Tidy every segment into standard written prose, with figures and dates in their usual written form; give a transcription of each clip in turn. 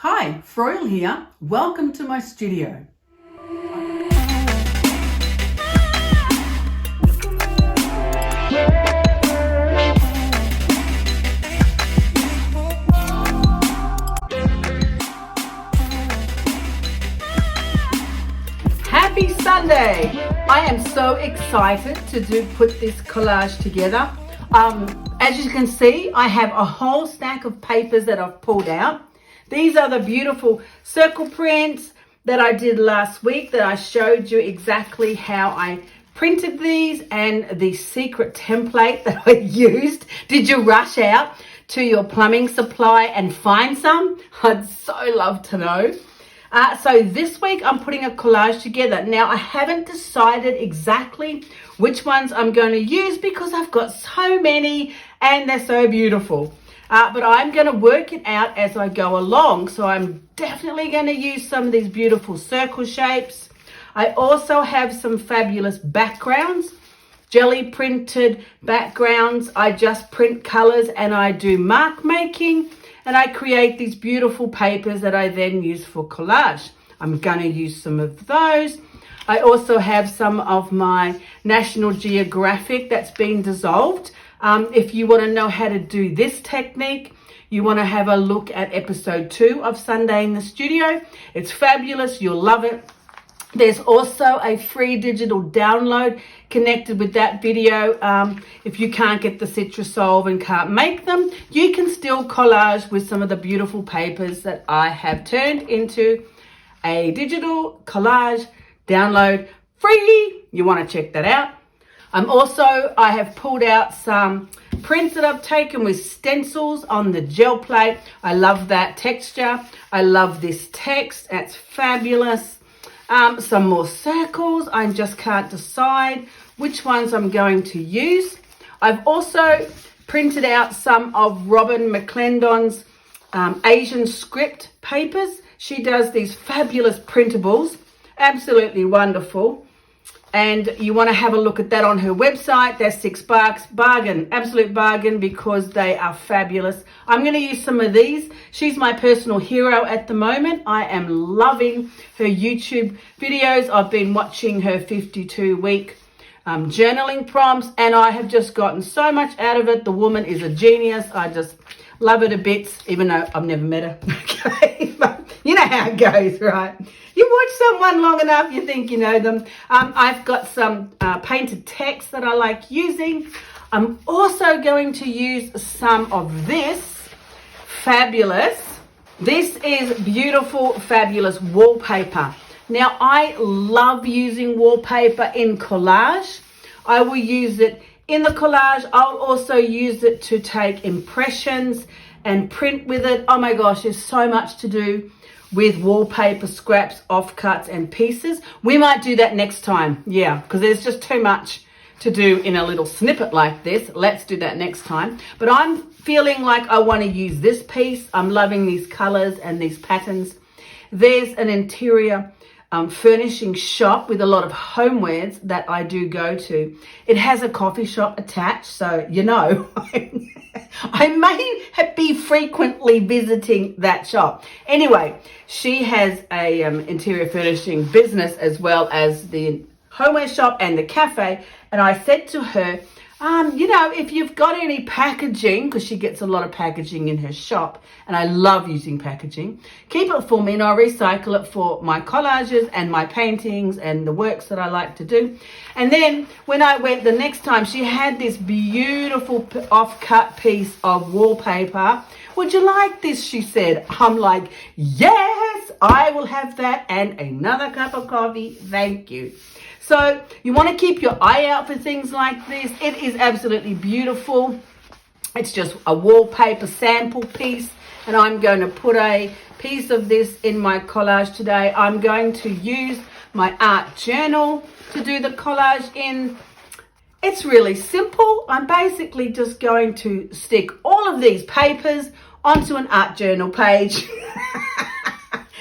Hi, Froyle here. Welcome to my studio. Happy Sunday! I am so excited to put this collage together. As you can see, I have a whole stack of papers that I've pulled out. These are the beautiful circle prints that I did last week that I showed you exactly how I printed these and the secret template that I used. Did you rush out to your plumbing supply and find some? I'd so love to know. So this week I'm putting a collage together. Now I haven't decided exactly which ones I'm going to use because I've got so many and they're so beautiful. But I'm going to work it out as I go along. So I'm definitely going to use some of these beautiful circle shapes. I also have some fabulous backgrounds, Gelli printed backgrounds. I just print colors and I do mark making. And I create these beautiful papers that I then use for collage. I'm going to use some of those. I also have some of my National Geographic that's been dissolved. If you want to know how to do this technique, you want to have a look at episode 2 of Sunday in the Studio. It's fabulous. You'll love it. There's also a free digital download connected with that video. If you can't get the Citrasolve and can't make them, you can still collage with some of the beautiful papers that I have turned into a digital collage download free. You want to check that out. I have pulled out some prints that I've taken with stencils on the gel plate. I love that texture. I love this text. It's fabulous. Some more circles. I just can't decide which ones I'm going to use. I've also printed out some of Robin McClendon's Asian script papers. She does these fabulous printables. Absolutely wonderful. And you want to have a look at that on her website. They're $6. Bargain. Absolute bargain because they are fabulous. I'm going to use some of these. She's my personal hero at the moment. I am loving her YouTube videos. I've been watching her 52-week journaling prompts and I have just gotten so much out of it. The woman is a genius. I just love her to bits, even though I've never met her. Okay, but you know how it goes, right? You watch someone long enough, you think you know them. I've got some painted text that I like using. I'm also going to use some of this fabulous. This is beautiful, fabulous wallpaper. Now, I love using wallpaper in collage. I will use it in the collage. I'll also use it to take impressions and print with it. Oh my gosh, there's so much to do with wallpaper scraps, offcuts and pieces. We might do that next time. Yeah, because there's just too much to do in a little snippet like this. Let's do that next time. But I'm feeling like I want to use this piece. I'm loving these colors and these patterns. There's an interior furnishing shop with a lot of homewares that I do go to. It has a coffee shop attached, so you know I may be frequently visiting that shop. Anyway, she has a interior furnishing business as well as the homeware shop and the cafe. And I said to her, you know, if you've got any packaging, because she gets a lot of packaging in her shop, and I love using packaging, keep it for me and I'll recycle it for my collages and my paintings and the works that I like to do. And then when I went the next time, she had this beautiful off-cut piece of wallpaper. Would you like this? She said. I'm like, yes, I will have that and another cup of coffee. Thank you. So you want to keep your eye out for things like this. It is absolutely beautiful. It's just a wallpaper sample piece. And I'm going to put a piece of this in my collage today. I'm going to use my art journal to do the collage in. It's really simple. I'm basically just going to stick all of these papers onto an art journal page.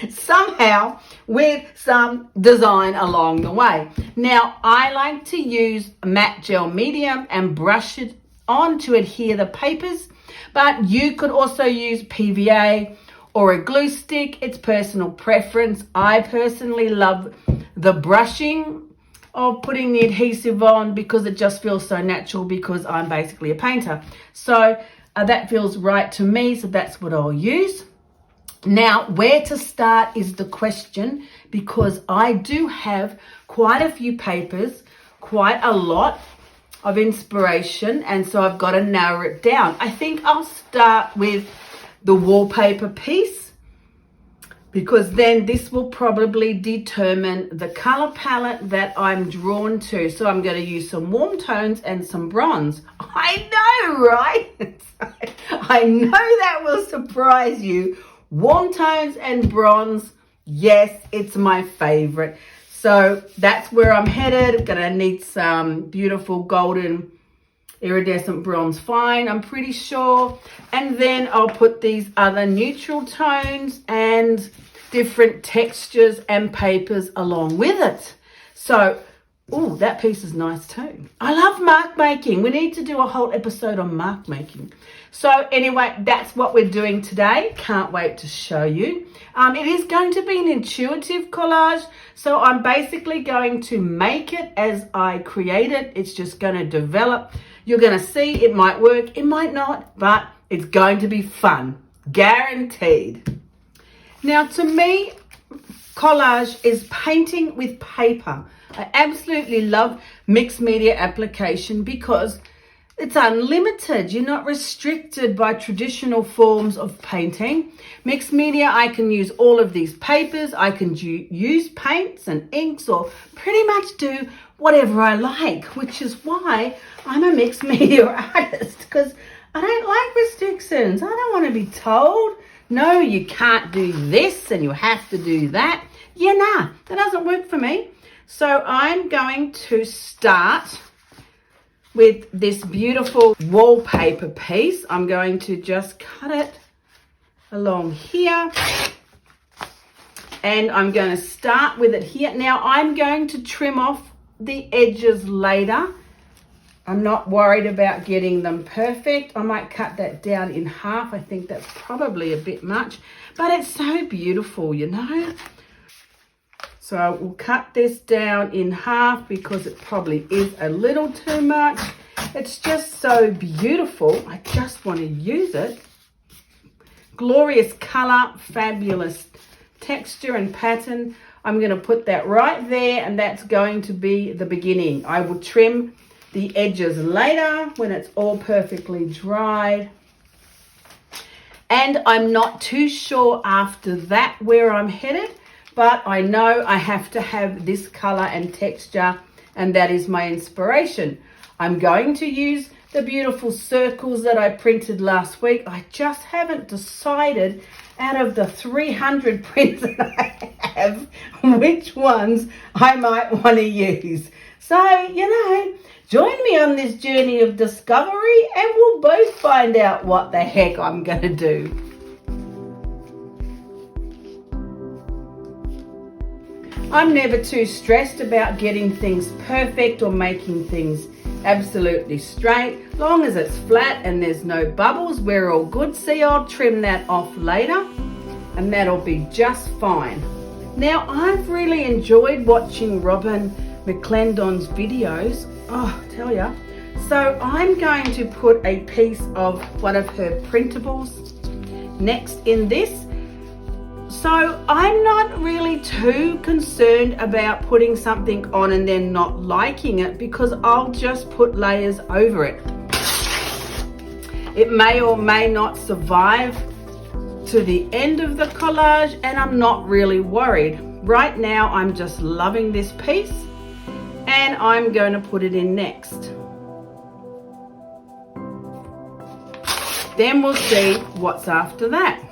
Somehow with some design along the way. Now, I like to use matte gel medium and brush it on to adhere the papers, but you could also use PVA or a glue stick. It's personal preference. I personally love the brushing of putting the adhesive on because it just feels so natural, because I'm basically a painter. So that feels right to me, so that's what I'll use. Now, where to start is the question, because I do have quite a few papers, quite a lot of inspiration, and so I've got to narrow it down. I think I'll start with the wallpaper piece, because then this will probably determine the color palette that I'm drawn to. So I'm going to use some warm tones and some bronze. I know, right? I know that will surprise you. Warm tones and bronze, yes, it's my favorite. So that's where I'm headed. I'm going to need some beautiful golden iridescent bronze fine, I'm pretty sure. And then I'll put these other neutral tones and different textures and papers along with it. So, oh, that piece is nice too. I love mark making. We need to do a whole episode on mark making. So anyway, that's what we're doing today. Can't wait to show you. It is going to be an intuitive collage. So I'm basically going to make it as I create it. It's just going to develop. You're going to see it might work, it might not, but it's going to be fun. Guaranteed. Now, to me, collage is painting with paper. I absolutely love mixed media application because it's unlimited. You're not restricted by traditional forms of painting. Mixed media, I can use all of these papers. I can use paints and inks, or pretty much do whatever I like, which is why I'm a mixed media artist, because I don't like restrictions. I don't want to be told, no, you can't do this and you have to do that. Yeah, nah, that doesn't work for me. So I'm going to start with this beautiful wallpaper piece. I'm going to just cut it along here. And I'm going to start with it here. Now I'm going to trim off the edges later. I'm not worried about getting them perfect. I might cut that down in half. I think that's probably a bit much, but it's so beautiful, you know. So we'll cut this down in half because it probably is a little too much. It's just so beautiful. I just want to use it. Glorious color, fabulous texture and pattern. I'm going to put that right there, and that's going to be the beginning. I will trim the edges later when it's all perfectly dried. And I'm not too sure after that where I'm headed, but I know I have to have this color and texture, and that is my inspiration. I'm going to use the beautiful circles that I printed last week. I just haven't decided out of the 300 prints that I have which ones I might want to use. So, you know, join me on this journey of discovery and we'll both find out what the heck I'm going to do. I'm never too stressed about getting things perfect or making things absolutely straight. Long as it's flat and there's no bubbles, we're all good. See, I'll trim that off later and that'll be just fine. Now, I've really enjoyed watching Robin McClendon's videos. Oh, I tell ya. So I'm going to put a piece of one of her printables next in this. So I'm not really too concerned about putting something on and then not liking it, because I'll just put layers over it. It may or may not survive to the end of the collage, and I'm not really worried. Right now I'm just loving this piece, and I'm going to put it in next. Then we'll see what's after that.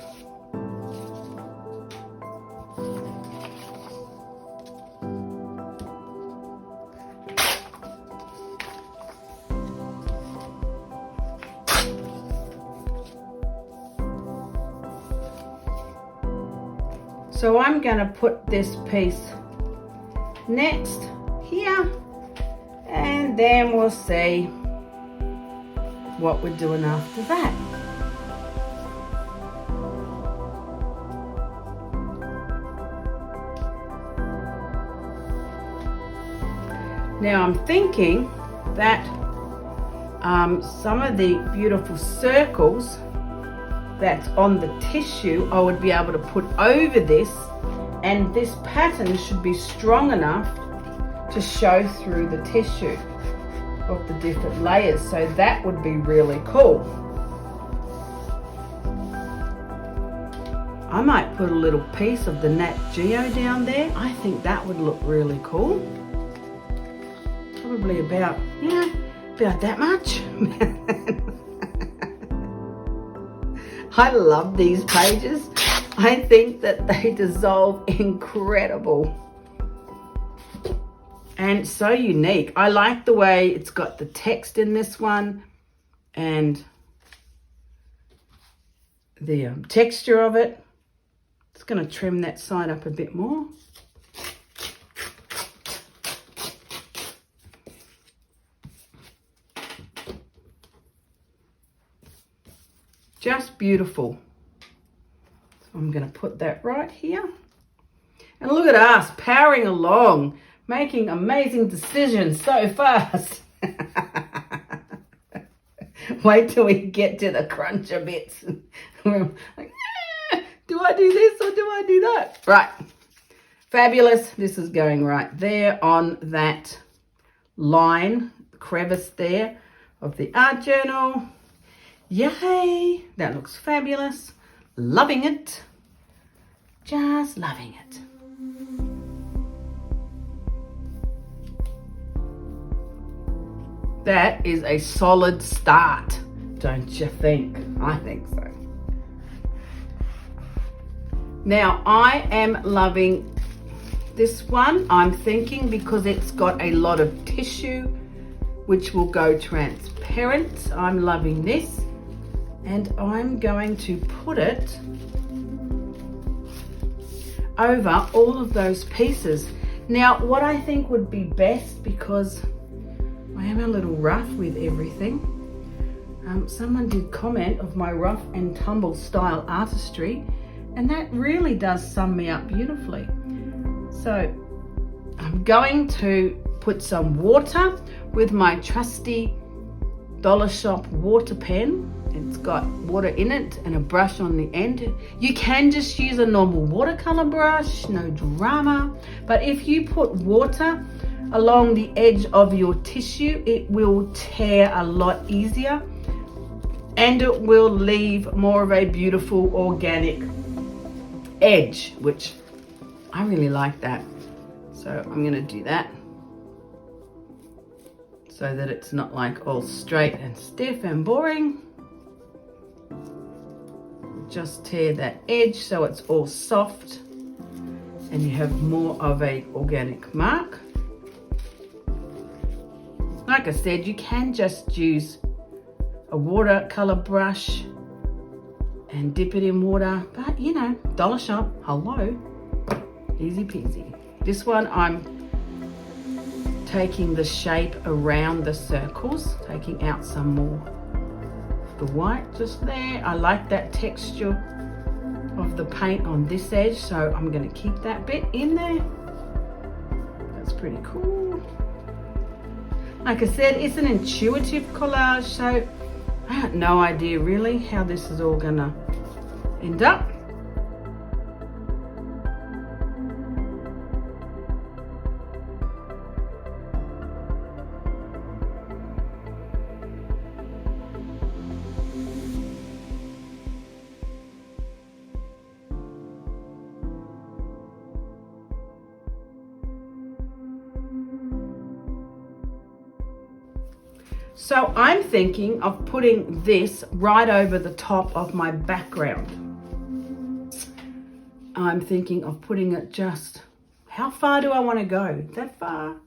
So I'm going to put this piece next here, and then we'll see what we're doing after that. Now I'm thinking that some of the beautiful circles that's on the tissue I would be able to put over this, and this pattern should be strong enough to show through the tissue of the different layers, so that would be really cool. I might put a little piece of the Nat Geo down there. I think that would look really cool. Probably about that much. I love these pages. I think that they dissolve incredible and so unique. I like the way it's got the text in this one and the texture of it. It's going to trim that side up a bit more. Just beautiful. So I'm going to put that right here. And look at us powering along, making amazing decisions so fast. Wait till we get to the cruncher bits. We're like, do I do this or do I do that? Right. Fabulous. This is going right there on that line, crevice there of the art journal. Yay. That looks fabulous. Loving it. Just loving it. That is a solid start, don't you think? I think so. Now, I am loving this one. I'm thinking because it's got a lot of tissue, which will go transparent. I'm loving this. And I'm going to put it over all of those pieces. Now, what I think would be best, because I am a little rough with everything. Someone did comment of my rough and tumble style artistry, and that really does sum me up beautifully. So I'm going to put some water with my trusty dollar shop water pen. It's got water in it and a brush on the end. You can just use a normal watercolor brush, no drama. But if you put water along the edge of your tissue, it will tear a lot easier and it will leave more of a beautiful organic edge, which I really like that. So I'm going to do that so that it's not like all straight and stiff and boring. Just tear that edge so it's all soft and you have more of a organic mark. Like I said, you can just use a watercolor brush and dip it in water, but you know, dollar shop, hello, easy peasy. This one I'm taking the shape around the circles, taking out some more of the white just there. I like that texture of the paint on this edge, so I'm going to keep that bit in there. That's pretty cool. Like I said, it's an intuitive collage, so I have no idea really how this is all gonna end up. So I'm thinking of putting this right over the top of my background. I'm thinking of putting it just, how far do I want to go? That far,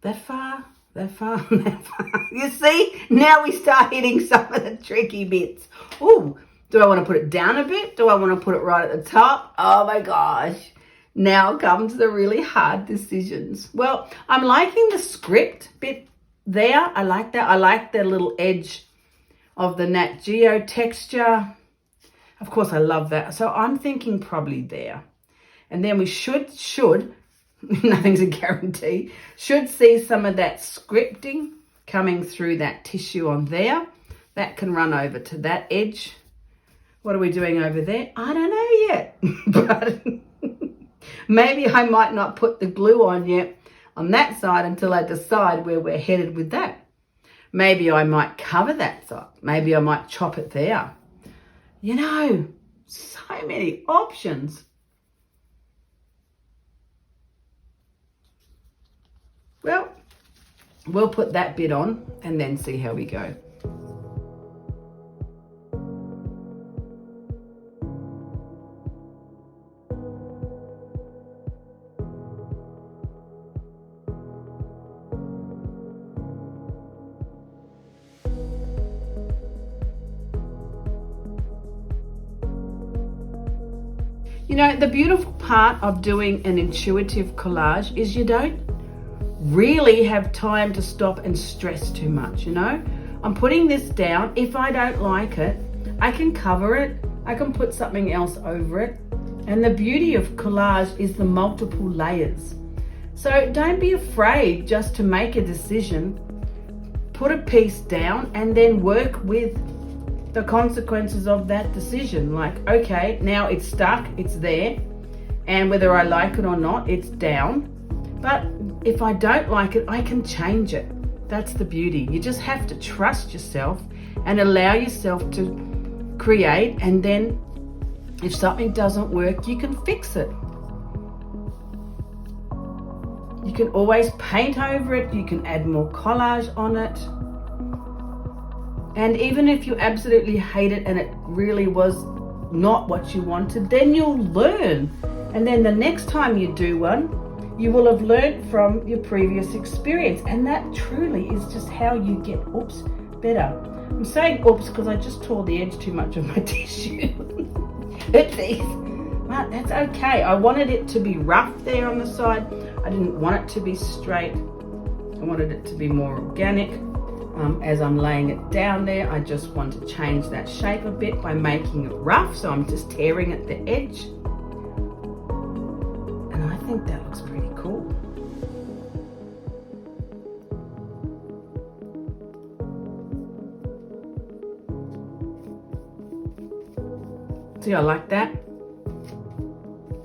that far, that far, that far. You see, now we start hitting some of the tricky bits. Oh, do I want to put it down a bit? Do I want to put it right at the top? Oh my gosh. Now comes the really hard decisions. Well, I'm liking the script bit there. I like that. I like the little edge of the Nat Geo texture. Of course, I love that. So I'm thinking probably there. And then we should nothing's a guarantee, should see some of that scripting coming through that tissue on there. That can run over to that edge. What are we doing over there? I don't know yet, but maybe I might not put the glue on yet on that side until I decide where we're headed with that. Maybe I might cover that side. Maybe I might chop it there. You know, so many options. Well, we'll put that bit on and then see how we go. You know, the beautiful part of doing an intuitive collage is you don't really have time to stop and stress too much, you know. I'm putting this down. If I don't like it, I can cover it. I can put something else over it. And the beauty of collage is the multiple layers. So don't be afraid just to make a decision. Put a piece down and then work with the consequences of that decision. Like, okay, now it's stuck, it's there, and whether I like it or not, it's down. But if I don't like it, I can change it. That's the beauty. You just have to trust yourself and allow yourself to create, and then if something doesn't work, you can fix it. You can always paint over it, you can add more collage on it. And even if you absolutely hate it and it really was not what you wanted, then you'll learn. And then the next time you do one, you will have learned from your previous experience. And that truly is just how you get, better. I'm saying oops because I just tore the edge too much of my tissue. Oopsies. But that's okay. I wanted it to be rough there on the side. I didn't want it to be straight. I wanted it to be more organic. As I'm laying it down there, I just want to change that shape a bit by making it rough. So I'm just tearing at the edge. And I think that looks pretty cool. See, I like that.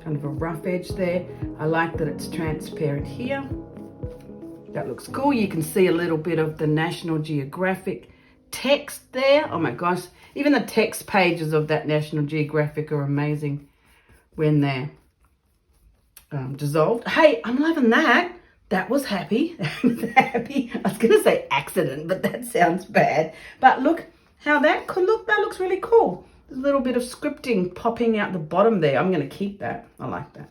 Kind of a rough edge there. I like that it's transparent here. That looks cool. You can see a little bit of the National Geographic text there. Oh my gosh. Even the text pages of that National Geographic are amazing when they're dissolved. Hey, I'm loving that. That was happy. That was happy. I was going to say accident, but that sounds bad. But look how that could look. That looks really cool. There's a little bit of scripting popping out the bottom there. I'm going to keep that. I like that.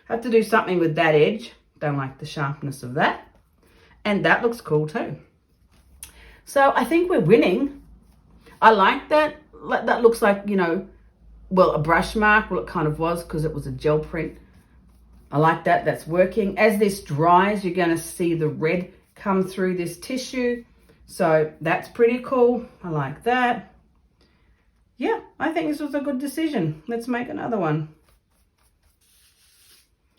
I have to do something with that edge. Don't like the sharpness of that. And that looks cool too. So I think we're winning. I like that. That looks like, you know, well, a brush mark. Well, it kind of was because it was a gel print. I like that. That's working. As this dries, you're going to see the red come through this tissue. So that's pretty cool. I like that. Yeah, I think this was a good decision. Let's make another one.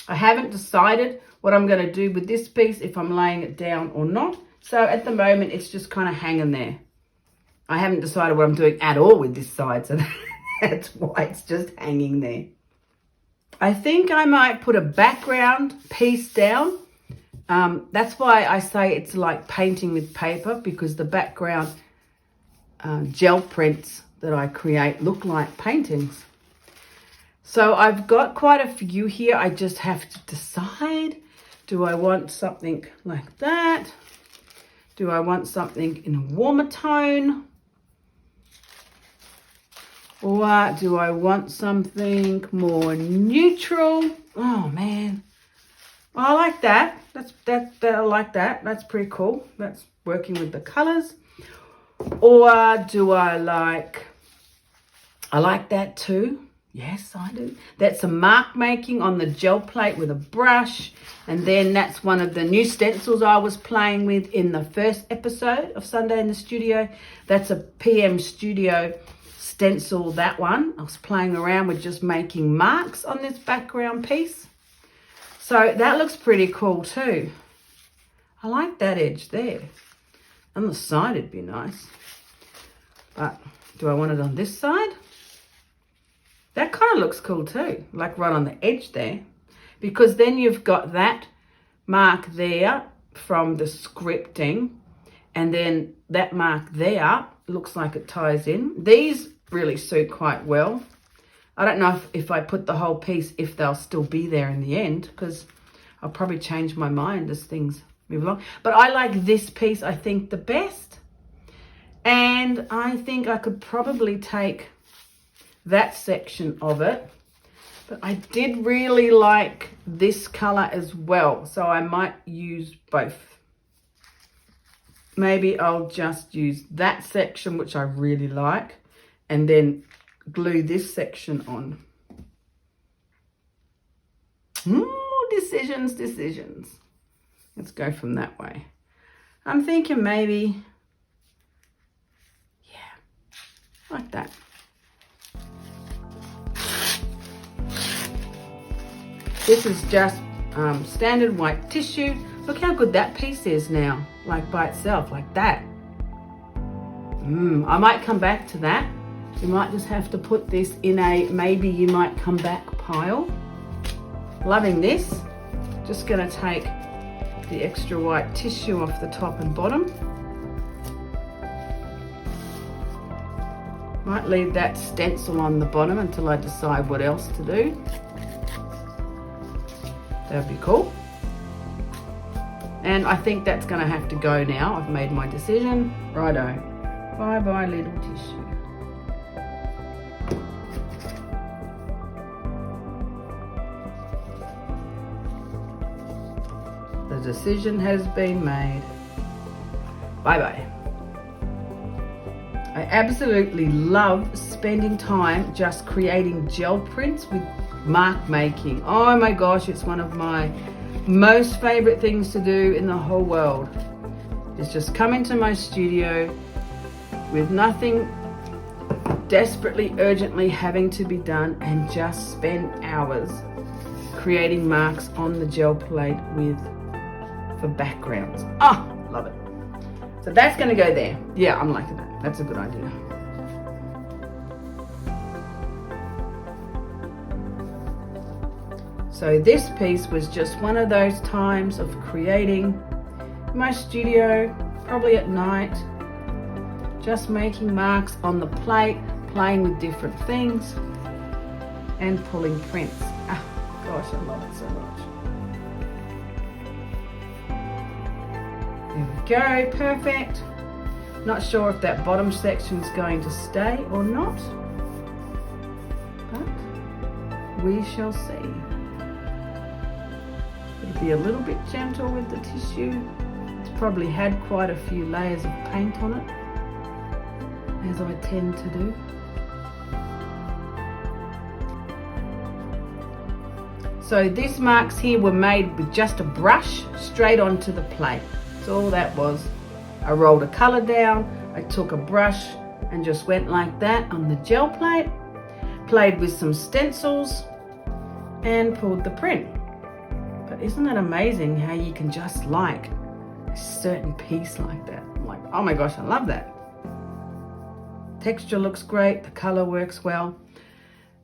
I haven't decided what I'm going to do with this piece, if I'm laying it down or not. So at the moment, it's just kind of hanging there. I haven't decided what I'm doing at all with this side, so that's why it's just hanging there. I think I might put a background piece down. That's why I say it's like painting with paper, because the background gel prints that I create look like paintings. So I've got quite a few here. I just have to decide. Do I want something like that? Do I want something in a warmer tone? Or do I want something more neutral? Oh man. I like that. I like that. That's pretty cool. That's working with the colors. Or do I like that too. Yes, I do. That's a mark making on the gel plate with a brush. And then that's one of the new stencils I was playing with in the first episode of Sunday in the Studio. That's a PM Studio stencil, that one. I was playing around with just making marks on this background piece. So that looks pretty cool too. I like that edge there. On the side it'd be nice. But do I want it on this side? That kind of looks cool too, like right on the edge there. Because then you've got that mark there from the scripting, and then that mark there looks like it ties in. These really suit quite well. I don't know if I put the whole piece, if they'll still be there in the end, because I'll probably change my mind as things move along. But I like this piece, I think, the best. And I think I could probably take that section of it. But I did really like this color as well, so I might use both. Maybe I'll just use that section, which I really like, and then glue this section on. Decisions. Let's go from that way. I'm thinking maybe, yeah, like that. This is just standard white tissue. Look how good that piece is now, like by itself, like that. I might come back to that. You might just have to put this in a maybe you might come back pile. Loving this. Just gonna take the extra white tissue off the top and bottom. Might leave that stencil on the bottom until I decide what else to do. That'd be cool. And I think that's going to have to go now. I've made my decision. Righto. Bye-bye, little tissue. The decision has been made. Bye-bye. I absolutely love spending time just creating gel prints with mark making. Oh my gosh, it's one of my most favorite things to do in the whole world. Is just come into my studio with nothing desperately, urgently having to be done and just spend hours creating marks on the gel plate for backgrounds. Oh, love it. So that's going to go there. Yeah, I'm liking that. That's a good idea. So this piece was just one of those times of creating in my studio, probably at night, just making marks on the plate, playing with different things and pulling prints. Oh gosh, I love it so much. There we go, perfect. Not sure if that bottom section is going to stay or not, but we shall see. It'll be a little bit gentle with the tissue. It's probably had quite a few layers of paint on it, as I tend to do. So these marks here were made with just a brush straight onto the plate. That's all that was. I rolled a color down, I took a brush and just went like that on the gel plate, played with some stencils and pulled the print. But isn't that amazing how you can just like a certain piece like that? I'm like, oh my gosh, I love that. Texture looks great, the color works well.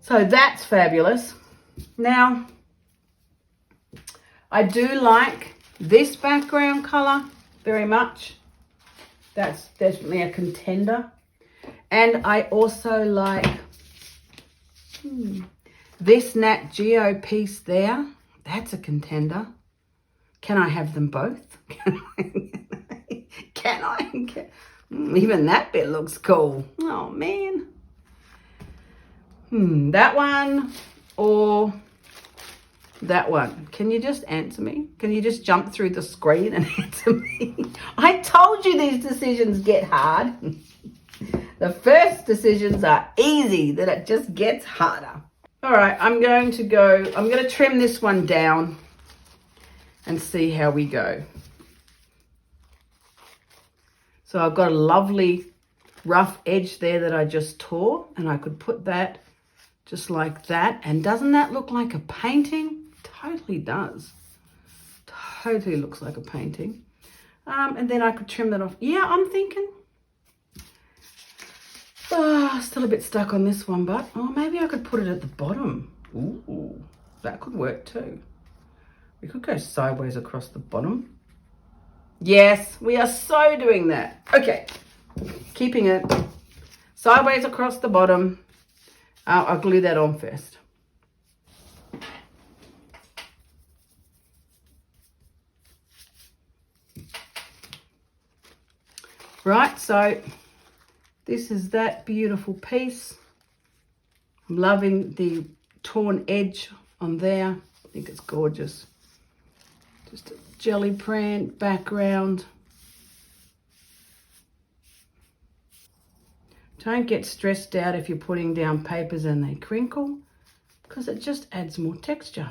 So that's fabulous. Now, I do like this background color very much. That's definitely a contender. And I also like this Nat Geo piece there. That's a contender. Can I have them both? Can I? Even that bit looks cool. Oh, man. That one or that one. Can you just answer me? Can you just jump through the screen and answer me? I told you these decisions get hard. The first decisions are easy, then it just gets harder. All right, I'm going to trim this one down and see how we go. So I've got a lovely rough edge there that I just tore, and I could put that just like that. And doesn't that look like a painting? totally does. Totally looks like a painting. And then I could trim that off. Yeah, I'm thinking. Still a bit stuck on this one, but maybe I could put it at the bottom. Ooh, that could work too. We could go sideways across the bottom. Yes, we are so doing that. Okay, keeping it sideways across the bottom. I'll glue that on first. Right, so this is that beautiful piece. I'm loving the torn edge on there. I think it's gorgeous. Just a jelly print background. Don't get stressed out if you're putting down papers and they crinkle, because it just adds more texture.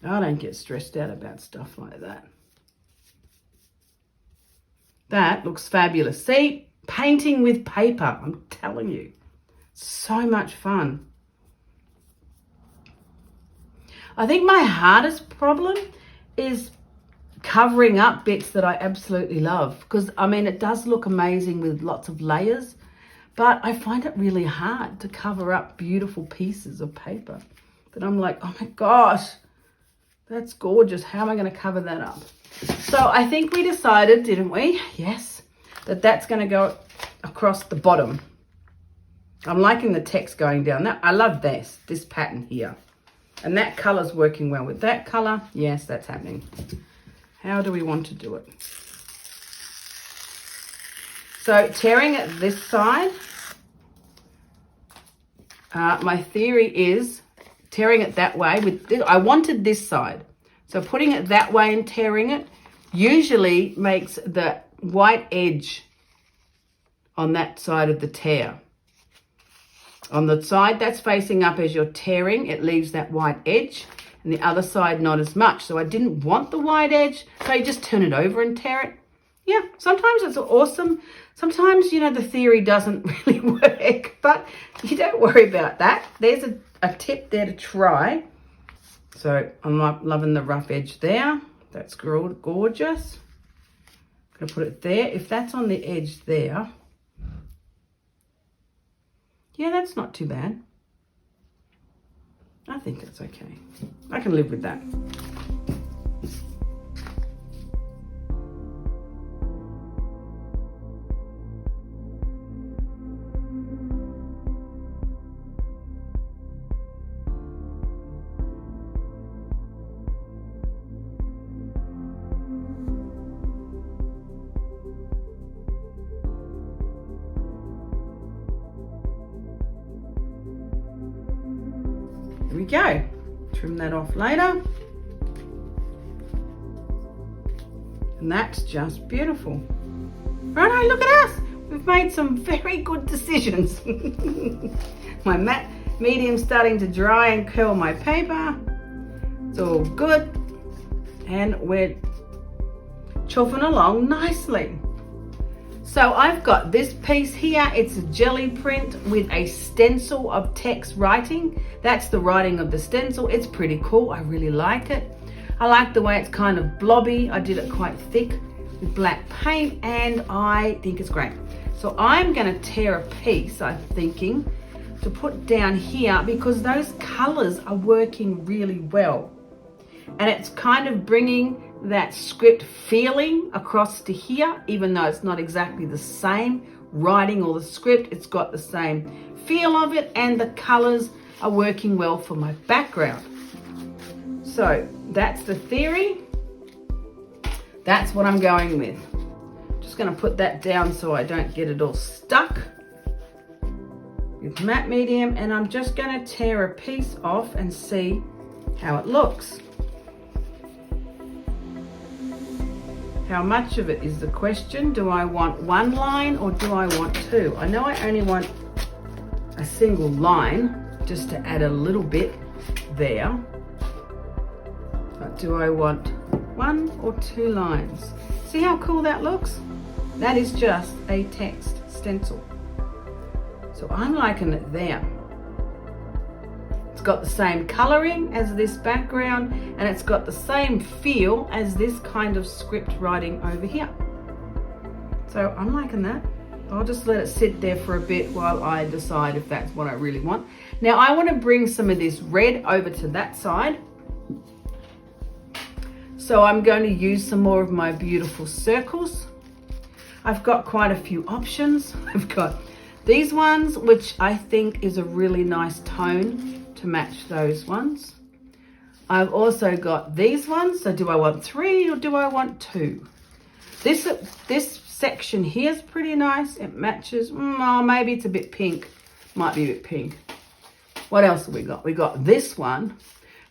I don't get stressed out about stuff like that. That looks fabulous. See, painting with paper, I'm telling you, so much fun. I think my hardest problem is covering up bits that I absolutely love, because I mean, it does look amazing with lots of layers, but I find it really hard to cover up beautiful pieces of paper that I'm like, oh my gosh, that's gorgeous. How am I going to cover that up? So I think we decided, didn't we? Yes, that's going to go across the bottom. I'm liking the text going down. I love this pattern here. And that color's working well with that color. Yes, that's happening. How do we want to do it? So tearing it this side, my theory is tearing it that way. I wanted this side. So putting it that way and tearing it usually makes the white edge on that side of the tear. On the side that's facing up as you're tearing, it leaves that white edge, and the other side not as much. So I didn't want the white edge, so you just turn it over and tear it. Yeah, sometimes it's awesome. Sometimes, you know, the theory doesn't really work, but you don't worry about that. There's a tip there to try. So I'm loving the rough edge there. That's gorgeous. I'm gonna put it there. If that's on the edge there, yeah, that's not too bad. I think that's okay. I can live with that. There we go. Trim that off later. And that's just beautiful. Righto, look at us. We've made some very good decisions. My matte medium's starting to dry and curl my paper. It's all good. And we're chuffing along nicely. So I've got this piece here. It's a jelly print with a stencil of text writing. That's the writing of the stencil. It's pretty cool. I really like it. I like the way it's kind of blobby. I did it quite thick with black paint, and I think it's great. So I'm going to tear a piece, I'm thinking, to put down here, because those colors are working really well. And it's kind of bringing that script feeling across to here, even though it's not exactly the same writing or the script. It's got the same feel of it, and the colors are working well for my background. So that's the theory. That's what I'm going with. Just going to put that down so I don't get it all stuck with matte medium, and I'm just going to tear a piece off and see how it looks. How much of it is the question. Do I want one line or do I want two? I know I only want a single line just to add a little bit there. But do I want one or two lines? See how cool that looks? That is just a text stencil. So I'm liking it there. It's got the same coloring as this background, and it's got the same feel as this kind of script writing over here. So I'm liking that. I'll just let it sit there for a bit while I decide if that's what I really want. Now I want to bring some of this red over to that side. So I'm going to use some more of my beautiful circles. I've got quite a few options. I've got these ones, which I think is a really nice tone to match those ones. I've also got these ones. So do I want 3 or do I want 2? This section here is pretty nice. It matches. Oh, maybe it's a bit pink. Might be a bit pink. What else have we got? We got this one,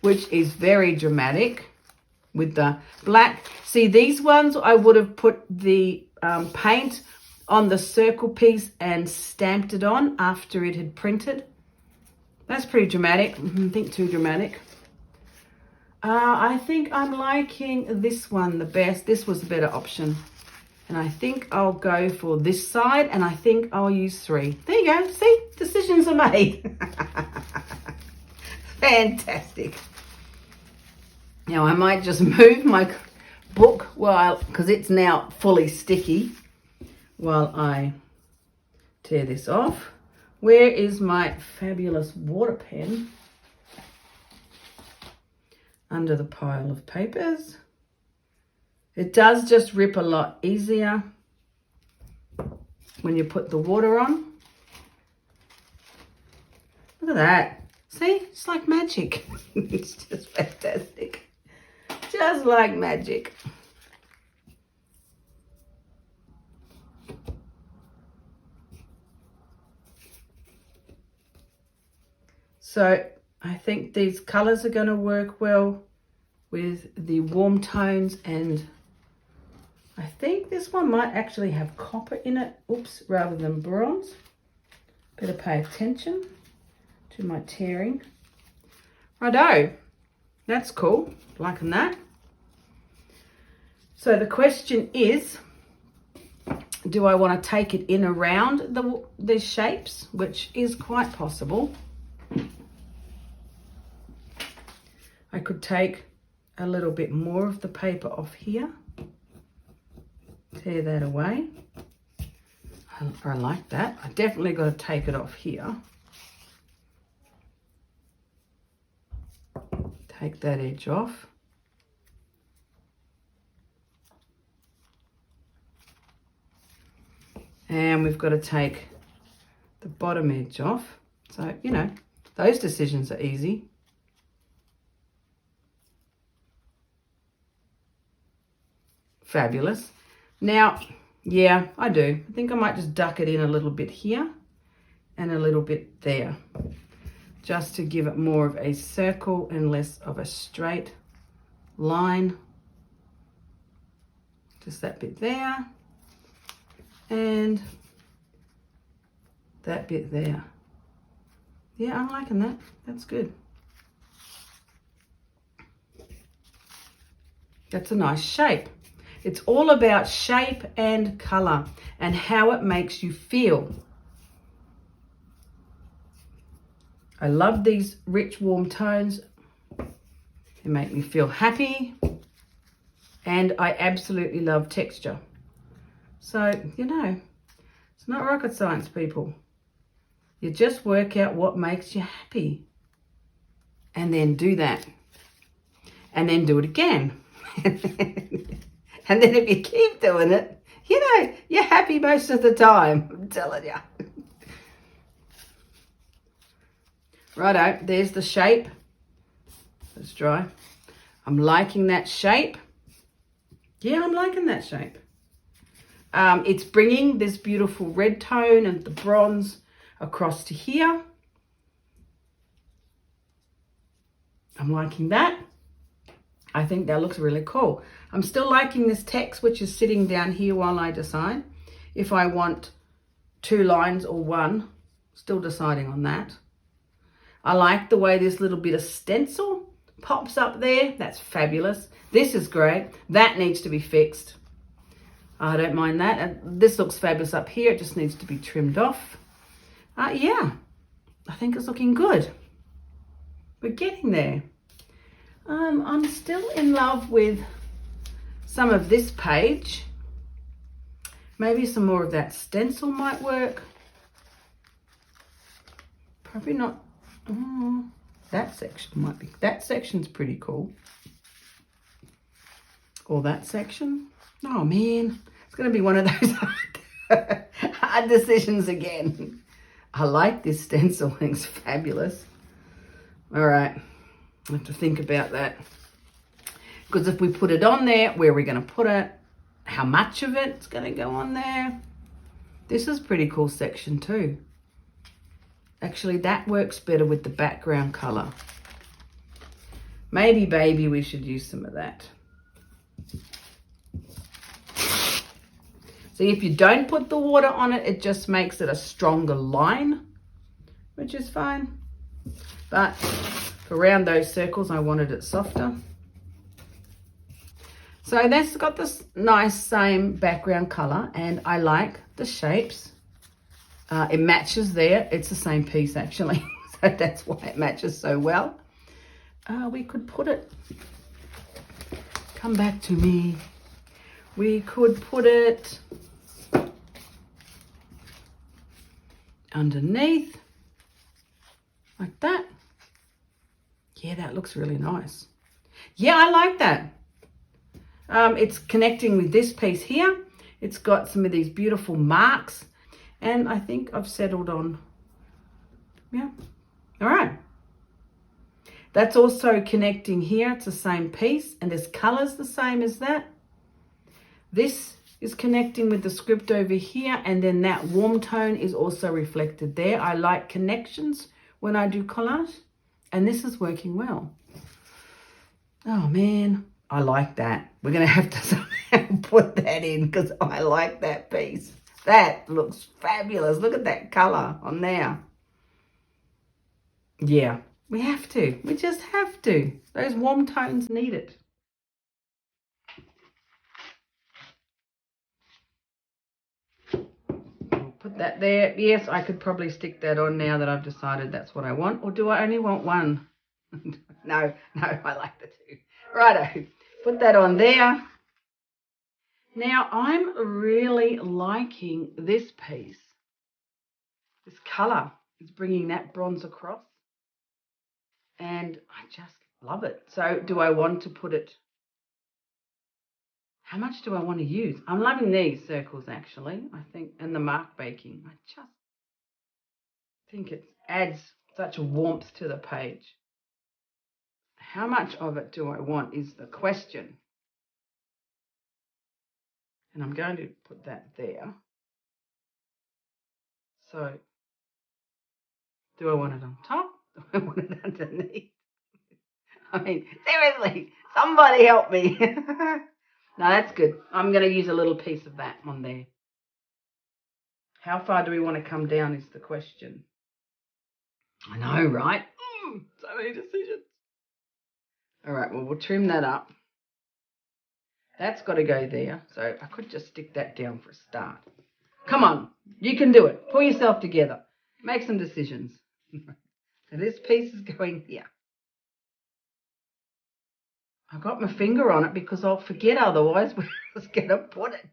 which is very dramatic with the black. See, these ones I would have put the paint on the circle piece and stamped it on after it had printed. That's pretty dramatic. I think too dramatic. I think I'm liking this one the best. This was a better option. And I think I'll go for this side, and I think I'll use 3. There you go. See, decisions are made. Fantastic. Now I might just move my book because it's now fully sticky, while I tear this off. Where is my fabulous water pen? Under the pile of papers. It does just rip a lot easier when you put the water on. Look at that. See, it's like magic. It's just fantastic. Just like magic. So I think these colors are going to work well with the warm tones, and I think this one might actually have copper in it, oops, rather than bronze. Better pay attention to my tearing. Righto, that's cool, liking that. So the question is, do I want to take it in around the shapes, which is quite possible. I could take a little bit more of the paper off here. Tear that away. I like that. I definitely got to take it off here. Take that edge off. And we've got to take the bottom edge off. So, you know, those decisions are easy. Fabulous. Now, yeah, I do. I think I might just duck it in a little bit here and a little bit there, just to give it more of a circle and less of a straight line. Just that bit there and that bit there. Yeah, I'm liking that. That's good. That's a nice shape. It's all about shape and color and how it makes you feel. I love these rich, warm tones. They make me feel happy. And I absolutely love texture. So, you know, it's not rocket science, people. You just work out what makes you happy. And then do that. And then do it again. And then if you keep doing it, you know, you're happy most of the time. I'm telling you. Righto, there's the shape. Let's dry. I'm liking that shape. Yeah, I'm liking that shape. It's bringing this beautiful red tone and the bronze across to here. I'm liking that. I think that looks really cool. I'm still liking this text, which is sitting down here while I decide if I want 2 lines or 1. Still deciding on that. I like the way this little bit of stencil pops up there. That's fabulous. This is great. That needs to be fixed. I don't mind that. And this looks fabulous up here. It just needs to be trimmed off. Yeah, I think it's looking good. we're getting there. I'm still in love with some of this page. Maybe some more of that stencil might work. Probably not. That section might be. That section's pretty cool. Or that section. Oh man, it's going to be one of those hard decisions again. I like this stencil. It's fabulous. All right, I have to think about that. Because if we put it on there, where are we going to put it? How much of it's going to go on there? This is a pretty cool section too. Actually, that works better with the background color. Maybe, baby, we should use some of that. See, if you don't put the water on it, it just makes it a stronger line, which is fine. But around those circles, I wanted it softer. So that's got this nice same background color, and I like the shapes. It matches there. It's the same piece actually, so that's why it matches so well. We could put it, come back to me. We could put it underneath like that. Yeah, that looks really nice. Yeah, I like that. It's connecting with this piece here. It's got some of these beautiful marks, and I think I've settled on, yeah, all right. That's also connecting here. It's the same piece, and there's colors the same as that. This is connecting with the script over here, and then that warm tone is also reflected there. I like connections when I do collage, and this is working well. Oh man, I like that. We're going to have to somehow put that in because I like that piece. That looks fabulous. Look at that color on there. Yeah, we have to. We just have to. Those warm tones need it. Put that there. Yes, I could probably stick that on now that I've decided that's what I want. Or do I only want one? No, I like the two. Righto, put that on there. Now, I'm really liking this piece. This colour is bringing that bronze across. And I just love it. So do I want to put it? How much do I want to use? I'm loving these circles actually, I think, and the mark baking. I just think it adds such a warmth to the page. How much of it do I want is the question. And I'm going to put that there. So, do I want it on top? Do I want it underneath? I mean, seriously, somebody help me. No, that's good. I'm going to use a little piece of that on there. How far do we want to come down is the question. I know, right? So many decisions. All right, well, we'll trim that up. That's got to go there. So I could just stick that down for a start. Come on, you can do it. Pull yourself together. Make some decisions. So this piece is going here. I got my finger on it because I'll forget otherwise where I was going to put it.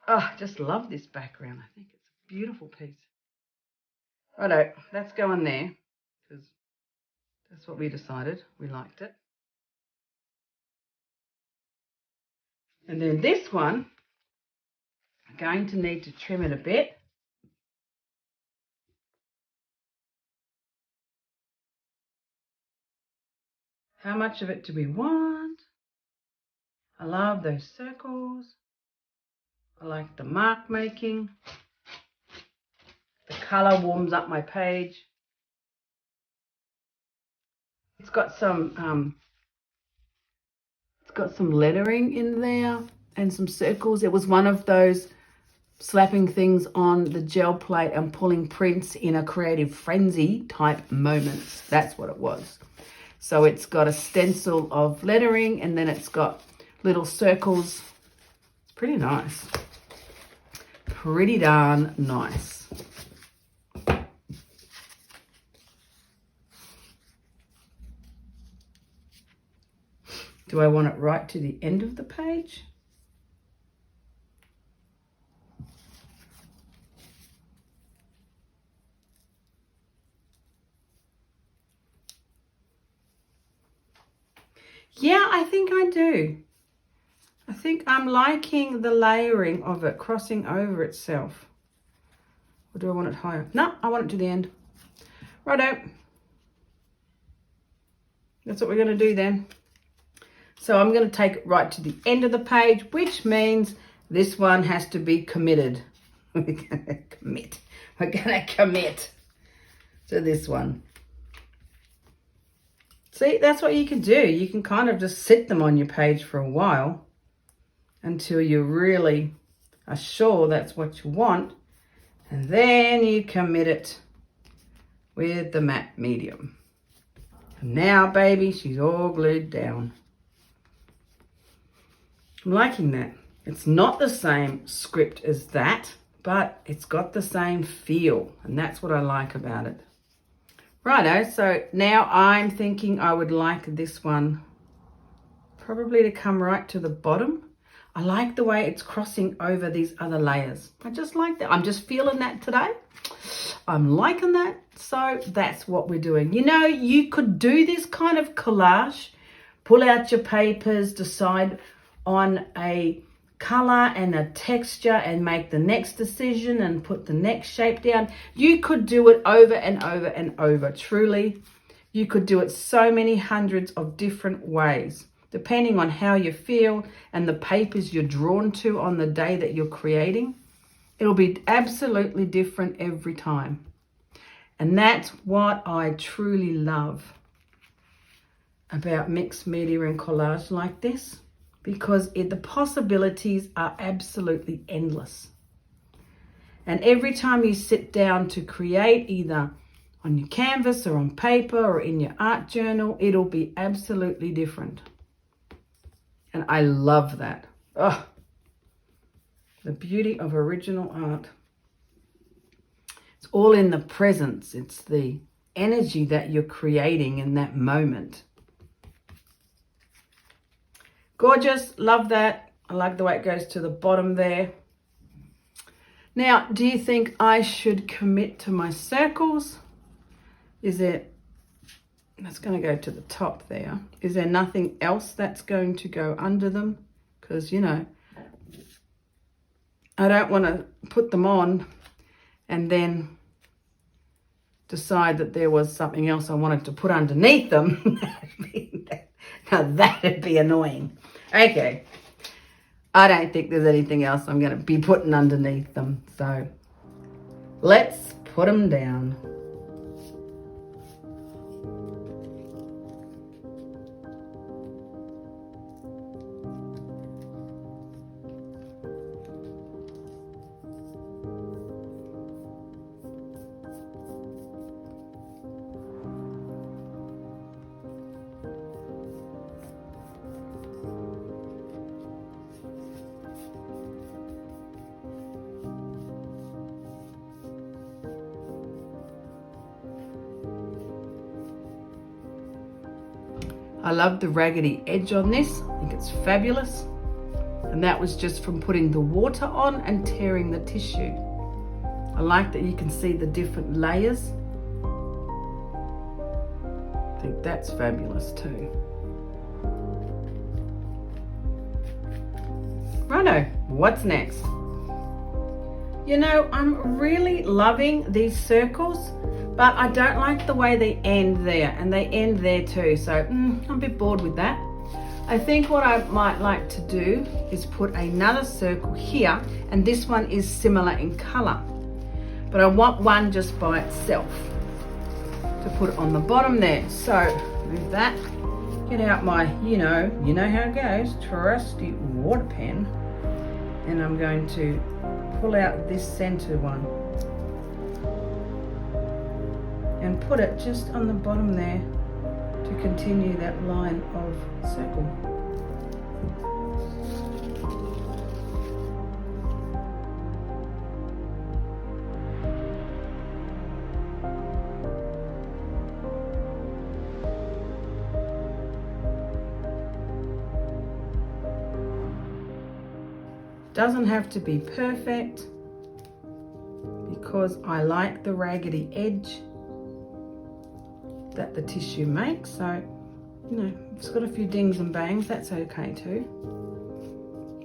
Oh, I just love this background. I think it's a beautiful piece. Righto, that's going there because that's what we decided. We liked it. And then this one, I'm going to need to trim it a bit. How much of it do we want? I love those circles. I like the mark making. The colour warms up my page. It's got some lettering in there and some circles. It was one of those slapping things on the gel plate and pulling prints in a creative frenzy type moments. That's what it was. So it's got a stencil of lettering and then it's got little circles. It's pretty nice. Pretty darn nice. Do I want it right to the end of the page? Yeah, I think I do. I think I'm liking the layering of it crossing over itself. Or do I want it higher? No, I want it to the end. Righto. That's what we're going to do then. So I'm going to take it right to the end of the page, which means this one has to be committed. We're going to commit. We're going to commit to this one. See, that's what you can do. You can kind of just sit them on your page for a while until you really are sure that's what you want. And then you commit it with the matte medium. And now, baby, she's all glued down. I'm liking that. It's not the same script as that, but it's got the same feel. And that's what I like about it. Righto, so now I'm thinking I would like this one probably to come right to the bottom. I like the way it's crossing over these other layers. I just like that. I'm just feeling that today. I'm liking that. So that's what we're doing. You know, you could do this kind of collage, pull out your papers, decide on a color and a texture and make the next decision and put the next shape down. You could do it over and over and over. Truly, you could do it so many hundreds of different ways, depending on how you feel and the papers you're drawn to on the day that you're creating. It'll be absolutely different every time. And that's what I truly love about mixed media and collage like this, because the possibilities are absolutely endless. And every time you sit down to create, either on your canvas or on paper or in your art journal, it'll be absolutely different. And I love that. Oh, the beauty of original art. It's all in the presence. It's the energy that you're creating in that moment. Gorgeous. Love that. I like the way it goes to the bottom there. Now, do you think I should commit to my circles? Is it, that's going to go to the top there. Is there nothing else that's going to go under them? Because, you know, I don't want to put them on and then decide that there was something else I wanted to put underneath them. Now that'd be annoying. Okay. I don't think there's anything else I'm going to be putting underneath them. So let's put them down. I love the raggedy edge on this. I think it's fabulous. And that was just from putting the water on and tearing the tissue. I like that you can see the different layers. I think that's fabulous too. Righto, what's next? You know, I'm really loving these circles, but I don't like the way they end there, and they end there too, so I'm a bit bored with that. I think what I might like to do is put another circle here, and this one is similar in color, but I want one just by itself to put on the bottom there. So move that, get out my, you know how it goes, trusty water pen, and I'm going to pull out this center one and put it just on the bottom there to continue that line of circle. Doesn't have to be perfect because I like the raggedy edge that the tissue makes. So, you know, it's got a few dings and bangs, that's okay too.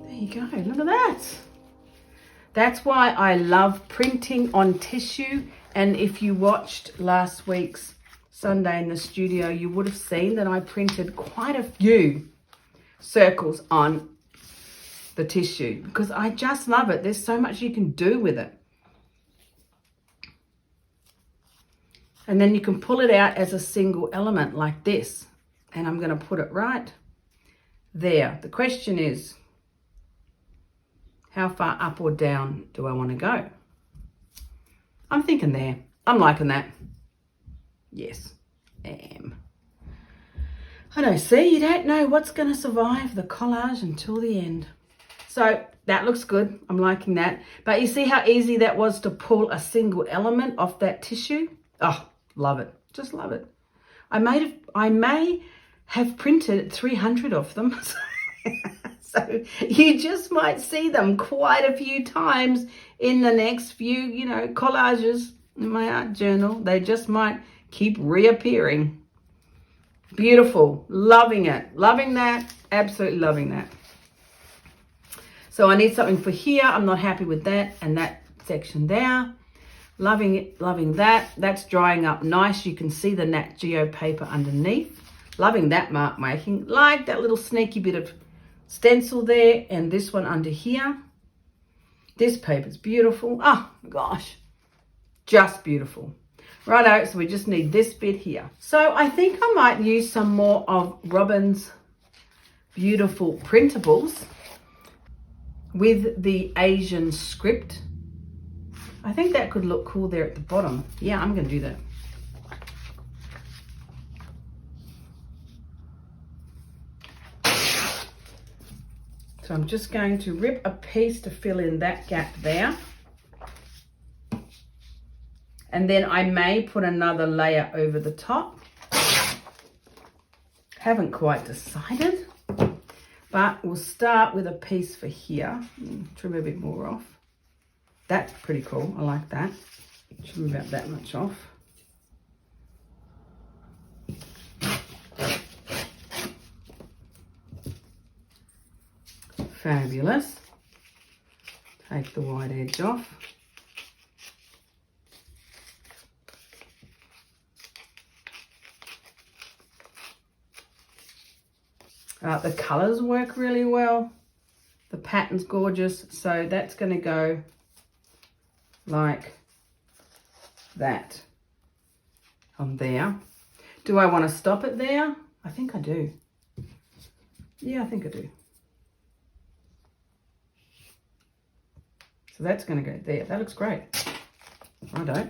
There you go, look at that. That's why I love printing on tissue. And if you watched last week's Sunday in the studio, you would have seen that I printed quite a few circles on the tissue because I just love it. There's so much you can do with it. And then you can pull it out as a single element like this. And I'm going to put it right there. The question is, how far up or down do I want to go? I'm thinking there. I'm liking that. Yes, I am. I know, see, you don't know what's going to survive the collage until the end. So that looks good. I'm liking that. But you see how easy that was to pull a single element off that tissue? Oh, love it. Just love it. I may have printed 300 of them. So you just might see them quite a few times in the next few, you know, collages in my art journal. They just might keep reappearing. Beautiful. Loving it. Loving that. Absolutely loving that. So I need something for here. I'm not happy with that and that section there. Loving it. Loving that. That's drying up nice. You can see the Nat Geo paper underneath. Loving that mark making. Like that little sneaky bit of stencil there and this one under here. This paper's beautiful. Oh gosh, just beautiful. Righto, so we just need this bit here. So I think I might use some more of Robin's beautiful printables with the Asian script. I think that could look cool there at the bottom. Yeah, I'm going to do that. So I'm just going to rip a piece to fill in that gap there. And then I may put another layer over the top. Haven't quite decided, but we'll start with a piece for here. Trim a bit more off. That's pretty cool, I like that. Trim about that much off. Fabulous. Take the white edge off. The colours work really well. The pattern's gorgeous. So that's going to go like that on there. Do I want to stop it there? I think I do. Yeah, I think I do. So that's going to go there. That looks great. Righto.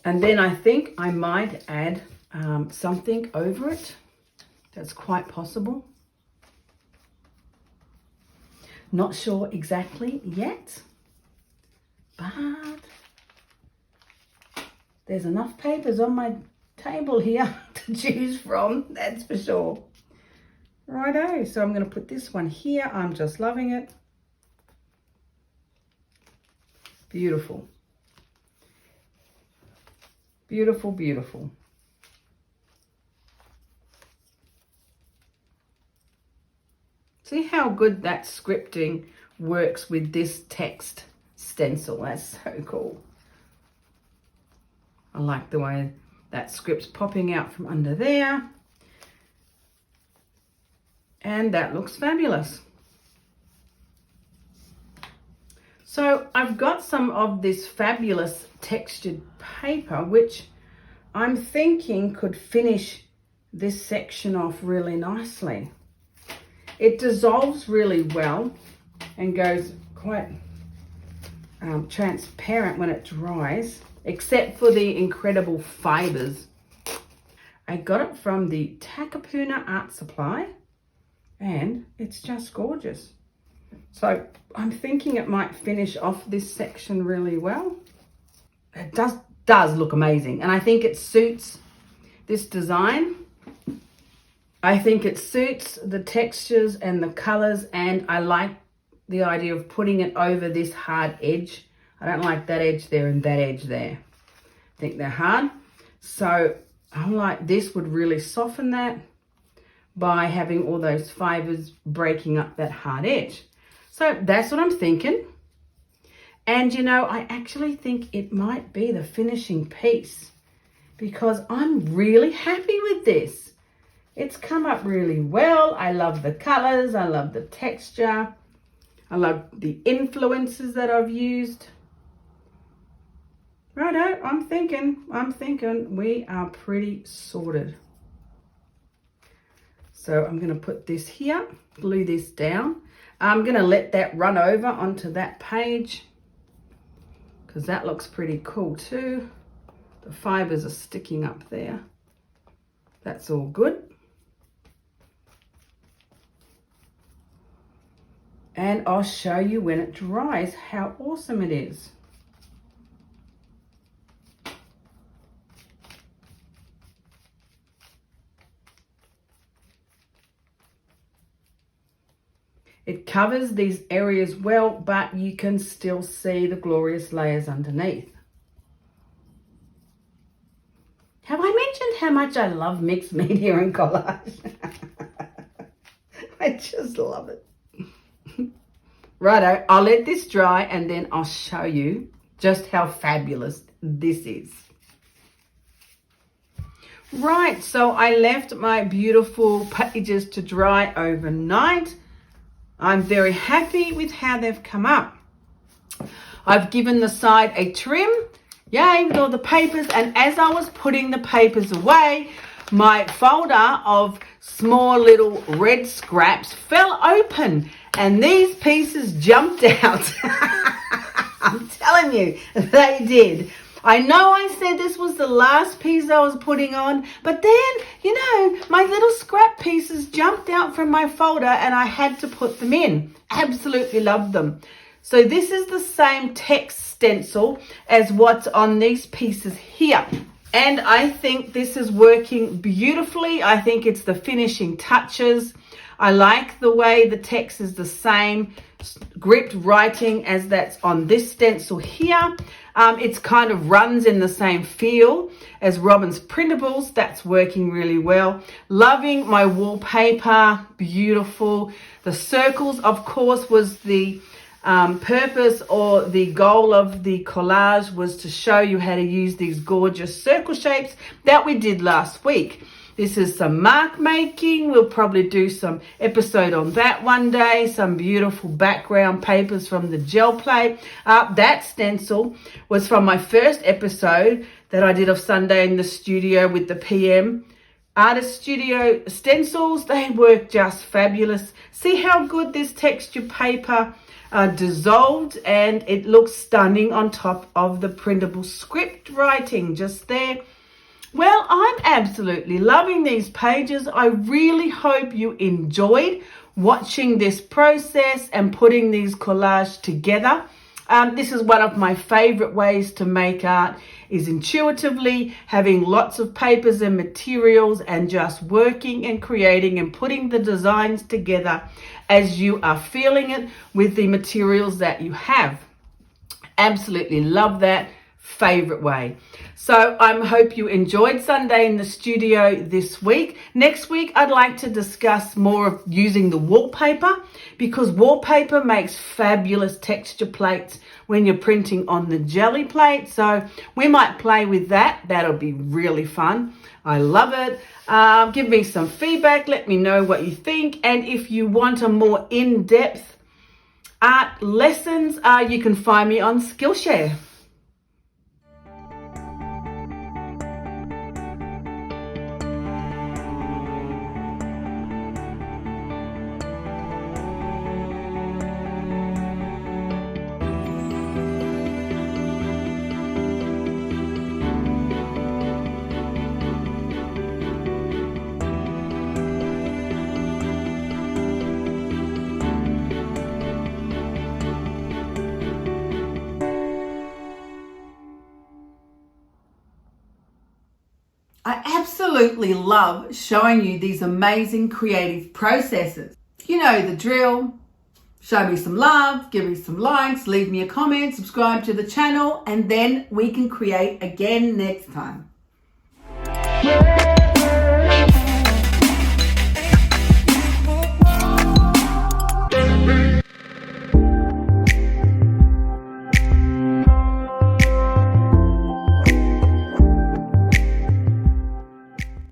And then I think I might add something over it. That's quite possible. Not sure exactly yet, but there's enough papers on my table here to choose from, that's for sure. Righto, so I'm going to put this one here. I'm just loving it. Beautiful. Beautiful, beautiful. See how good that scripting works with this text stencil. That's so cool. I like the way that script's popping out from under there. And that looks fabulous. So I've got some of this fabulous textured paper, which I'm thinking could finish this section off really nicely. It dissolves really well and goes quite transparent when it dries, except for the incredible fibers. I got it from the Takapuna Art Supply and it's just gorgeous. So I'm thinking it might finish off this section really well. It does look amazing, and I think it suits this design. I think it suits the textures and the colors, and I like the idea of putting it over this hard edge. I don't like that edge there and that edge there. I think they're hard. So I'm like, this would really soften that by having all those fibers breaking up that hard edge. So that's what I'm thinking. And you know, I actually think it might be the finishing piece because I'm really happy with this. It's come up really well. I love the colors. I love the texture. I love the influences that I've used. Righto, I'm thinking we are pretty sorted. So I'm going to put this here, glue this down. I'm going to let that run over onto that page because that looks pretty cool too. The fibers are sticking up there. That's all good. And I'll show you when it dries how awesome it is. It covers these areas well, but you can still see the glorious layers underneath. Have I mentioned how much I love mixed media and collage? I just love it. Righto, I'll let this dry and then I'll show you just how fabulous this is. Right, so I left my beautiful pages to dry overnight. I'm very happy with how they've come up. I've given the side a trim, yay, with all the papers. And as I was putting the papers away, my folder of small little red scraps fell open and these pieces jumped out. I'm telling you, they did. I know I said this was the last piece I was putting on, but then, you know, my little scrap pieces jumped out from my folder and I had to put them in. Absolutely love them. So this is the same text stencil as what's on these pieces here. And I think this is working beautifully. I think it's the finishing touches. I like the way the text is the same gripped writing as that's on this stencil here. It's kind of runs in the same feel as Robin's printables. That's working really well. Loving my wallpaper, beautiful. The circles, of course, was the purpose or the goal of the collage was to show you how to use these gorgeous circle shapes that we did last week. This is some mark making. We'll probably do some episode on that one day. Some beautiful background papers from the gel plate. That stencil was from my first episode that I did of Sunday in the studio with the PM Artist Studio stencils. They work just fabulous. See how good this texture paper dissolved, and it looks stunning on top of the printable script writing just there. Well, I'm absolutely loving these pages. I really hope you enjoyed watching this process and putting these collages together. This is one of my favorite ways to make art, is intuitively having lots of papers and materials and just working and creating and putting the designs together as you are feeling it with the materials that you have. Absolutely love that. Favorite way. So I hope you enjoyed Sunday in the studio this week. Next week, I'd like to discuss more of using the wallpaper, because wallpaper makes fabulous texture plates when you're printing on the Gelli plate. So we might play with that. That'll be really fun. I love it. Give me some feedback. Let me know what you think. And if you want a more in-depth art lessons, you can find me on Skillshare. I absolutely love showing you these amazing creative processes. You know the drill. show me some love, give me some likes, leave me a comment, subscribe to the channel, and then we can create again next time.